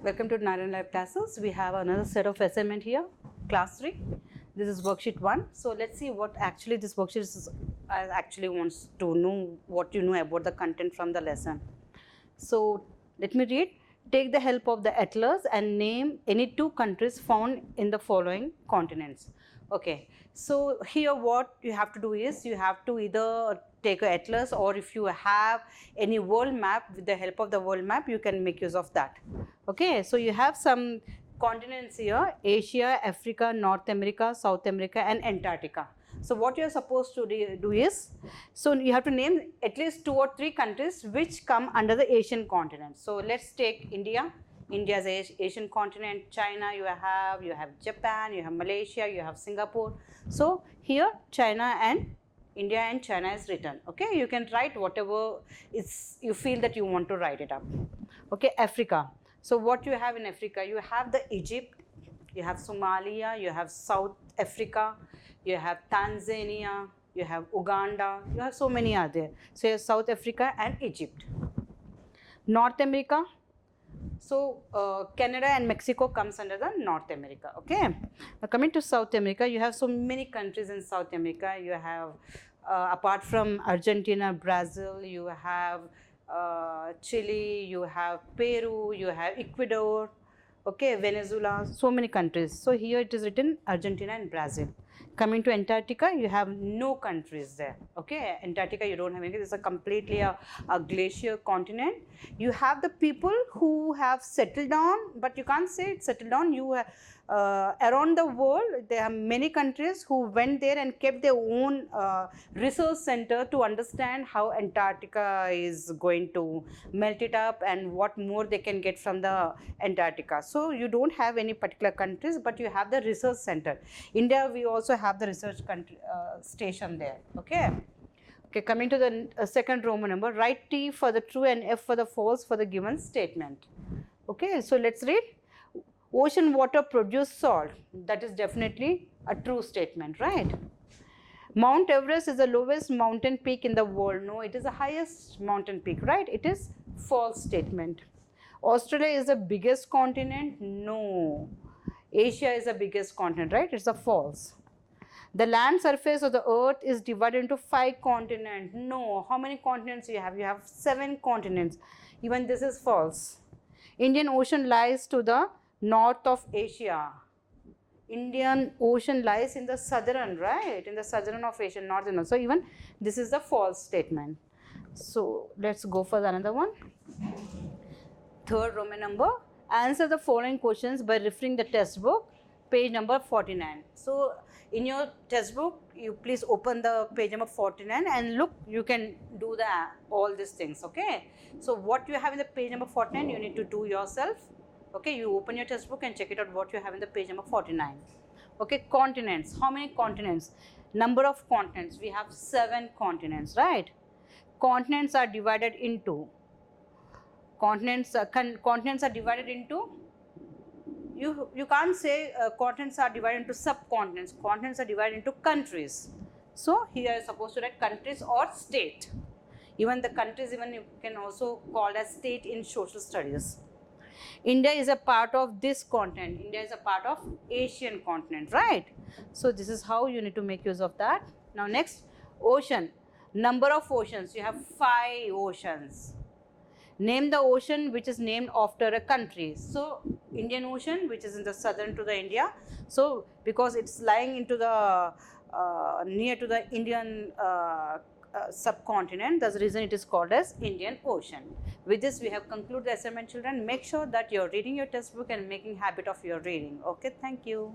Welcome to Narayan Live Classes. We have another set of assignment here, class 3. This is worksheet 1. So let's see what actually this worksheet is. I actually wants to know what you know about the content from the lesson. So let me read. Take the help of the atlas and name any two countries found in the following continents. Okay, so here what you have to do is you have to either take a atlas, or if you have any world map, with the help of the world map you can make use of that. Okay, so you have some continents here: Asia, Africa, North America, South America and Antarctica. So what you are supposed to do is, so you have to name at least 2 or 3 countries which come under the Asian continent. So let's take India. India is Asian continent. China, you have Japan, you have Malaysia, you have Singapore. So here China and India and China is written. Okay, you can write whatever you feel that you want to write it up. Okay, Africa. So what you have in Africa, you have the Egypt, you have Somalia, you have South Africa, you have Tanzania, you have Uganda, you have so many are there. So you have South Africa and Egypt. North America, so Canada and Mexico comes under the North America. Okay, now coming to South America, you have so many countries in South America. You have apart from Argentina, Brazil, you have Chile, you have Peru, you have Ecuador, okay, Venezuela, so many countries. So here it is written Argentina and Brazil. Coming to Antarctica, you have no countries there. Okay, Antarctica you don't have anything. It's a completely a glacier continent. You have the people who have settled down, but you can't say it's settled down. You around the world, there are many countries who went there and kept their own research center to understand how Antarctica is going to melt it up and what more they can get from the Antarctica. So you don't have any particular countries, but you have the research center. India, we also have the research station there. Okay. Okay, coming to the second Roman number, write T for the true and F for the false for the given statement. Okay, so let's read. Ocean water produce salt. That is definitely a true statement, right? Mount Everest is the lowest mountain peak in the world. No, it is the highest mountain peak, right? It is false statement. Australia is the biggest continent. No. Asia is the biggest continent, right? It's a false. The land surface of the earth is divided into 5 continents. No. How many continents you have? You have 7 continents. Even this is false. Indian Ocean lies to the north of Asia. Indian Ocean lies in the southern, right? In the southern of Asia, northern. So even this is the false statement. So let's go for another one. Third Roman number. Answer the following questions by referring the test book, page number 49. So in your test book, you please open the page number 49 and look, you can do all these things. Okay. So what you have in the page number 49, you need to do yourself. Okay, you open your textbook and check it out what you have in the page number 49. Okay, continents. How many continents? Number of continents. We have 7 continents, right? Continents are divided into. Continents are divided into. You can't say continents are divided into subcontinents. Continents are divided into countries. So here you are supposed to write countries or state. Even the countries, even you can also call as state in social studies. India is a part of this continent. India is a part of Asian continent, right? So this is how you need to make use of that. Now next, ocean. Number of oceans. You have 5 oceans. Name the ocean which is named after a country. So Indian Ocean, which is in the southern to the India. So because it's lying into the near to the Indian subcontinent, that's the reason it is called as Indian Ocean. With this we have concluded the assignment, children. Make sure that you're reading your textbook and making habit of your reading. Okay, thank you.